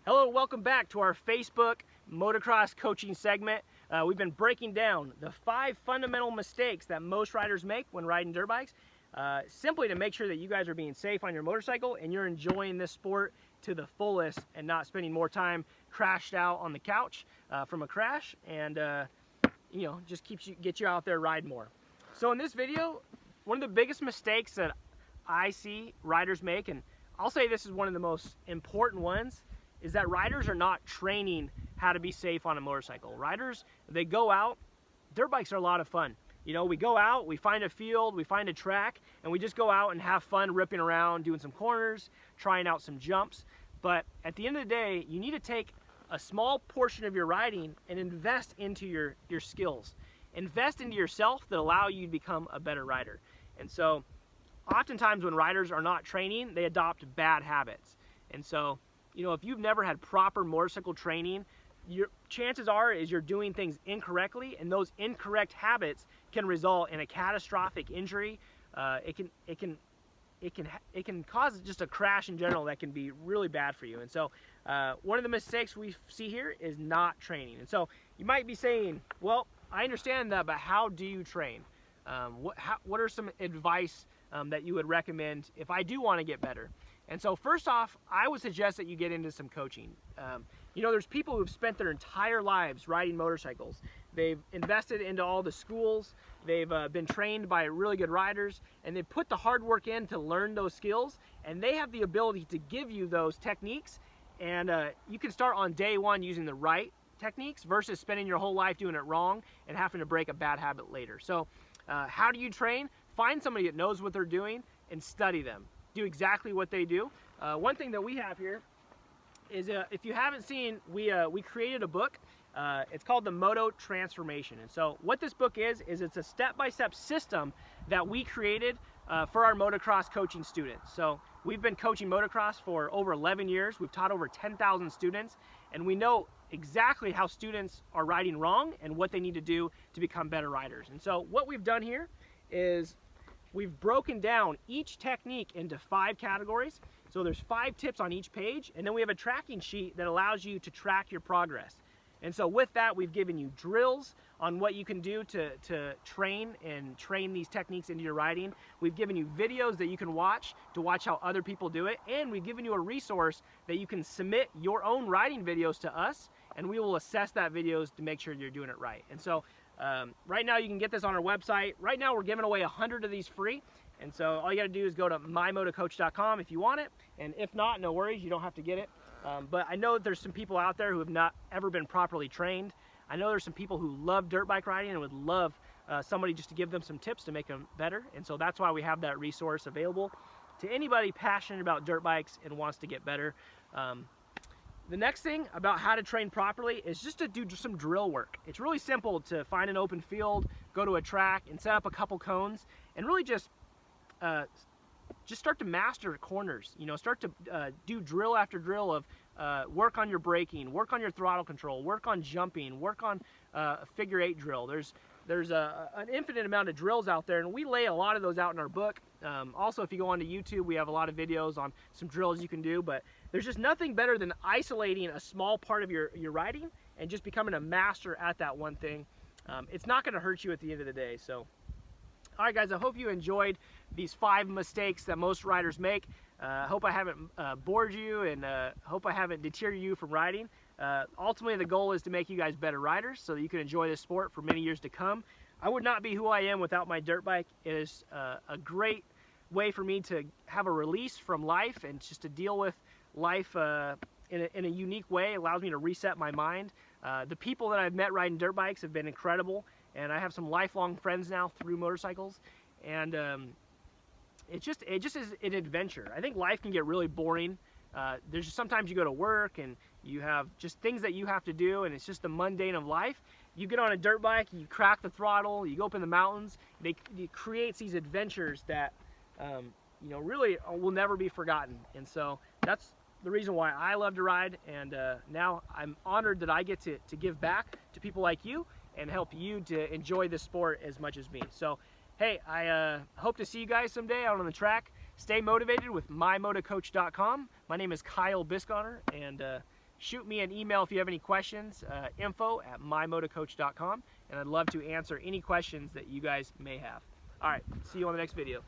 Hello, welcome back to our Facebook motocross coaching segment. We've been breaking down the 5 fundamental mistakes that most riders make when riding dirt bikes, simply to make sure that you guys are being safe on your motorcycle and you're enjoying this sport to the fullest and not spending more time crashed out on the couch from a crash, and just get you out there riding more. So in this video, one of the biggest mistakes that I see riders make, and I'll say this is one of the most important ones, is that riders are not training how to be safe on a motorcycle. Riders, they go out, dirt bikes are a lot of fun. We go out, we find a field, we find a track, and we just go out and have fun ripping around, doing some corners, trying out some jumps. But at the end of the day, you need to take a small portion of your riding and invest into your skills. Invest into yourself that allow you to become a better rider. And so, oftentimes when riders are not training, they adopt bad habits. And so, if you've never had proper motorcycle training, your chances are you're doing things incorrectly, and those incorrect habits can result in a catastrophic injury. It can cause just a crash in general that can be really bad for you. And so one of the mistakes we see here is not training. And so you might be saying, well, I understand that, but how do you train? What are some advice that you would recommend if I do want to get better? And so first off, I would suggest that you get into some coaching. There's people who've spent their entire lives riding motorcycles. They've invested into all the schools, they've been trained by really good riders, and they've put the hard work in to learn those skills, and they have the ability to give you those techniques, and you can start on day one using the right techniques versus spending your whole life doing it wrong and having to break a bad habit later. So how do you train? Find somebody that knows what they're doing and study them. Do exactly what they do. One thing that we have here is, if you haven't seen, we created a book. It's called the Moto Transformation. And so what this book is it's a step-by-step system that we created for our motocross coaching students. So we've been coaching motocross for over 11 years. We've taught over 10,000 students, and we know exactly how students are riding wrong and what they need to do to become better riders. And so what we've done here is we've broken down each technique into 5 categories. So there's 5 tips on each page, and then we have a tracking sheet that allows you to track your progress. And so with that, we've given you drills on what you can do to train these techniques into your riding. We've given you videos that you can watch to watch how other people do it, and we've given you a resource that you can submit your own riding videos to us, and we will assess that videos to make sure you're doing it right. And so right now you can get this on our website. Right now we're giving away 100 of these free, and so all you got to do is go to mymotocoach.com if you want it, and if not, no worries, you don't have to get it. But I know that there's some people out there who have not ever been properly trained. I know there's some people who love dirt bike riding and would love somebody just to give them some tips to make them better, and so that's why we have that resource available to anybody passionate about dirt bikes and wants to get better. The next thing about how to train properly is just to do some drill work. It's really simple to find an open field, go to a track, and set up a couple cones, and really just start to master corners. Start to do drill after drill of work on your braking, work on your throttle control, work on jumping, work on a figure 8 drill. There's an infinite amount of drills out there, and we lay a lot of those out in our book. Also, if you go onto YouTube, we have a lot of videos on some drills you can do, but there's just nothing better than isolating a small part of your riding and just becoming a master at that one thing. It's not going to hurt you at the end of the day. So, all right, guys, I hope you enjoyed these 5 mistakes that most riders make. I hope I haven't bored you, and hope I haven't deterred you from riding. Ultimately, the goal is to make you guys better riders so that you can enjoy this sport for many years to come. I would not be who I am without my dirt bike. It is a great way for me to have a release from life and just to deal with life in a unique way. It allows me to reset my mind. The people that I've met riding dirt bikes have been incredible, and I have some lifelong friends now through motorcycles, and it just is an adventure. I think life can get really boring. There's just sometimes you go to work and you have just things that you have to do, and it's just the mundane of life. You get on a dirt bike, you crack the throttle, you go up in the mountains. It creates these adventures that really will never be forgotten. And so that's the reason why I love to ride, and now I'm honored that I get to give back to people like you and help you to enjoy this sport as much as me. So hey, I hope to see you guys someday out on the track. Stay motivated with mymotocoach.com. My name is Kyle Bisconer, and shoot me an email if you have any questions, info@mymotocoach.com, and I'd love to answer any questions that you guys may have. All right, see you on the next video.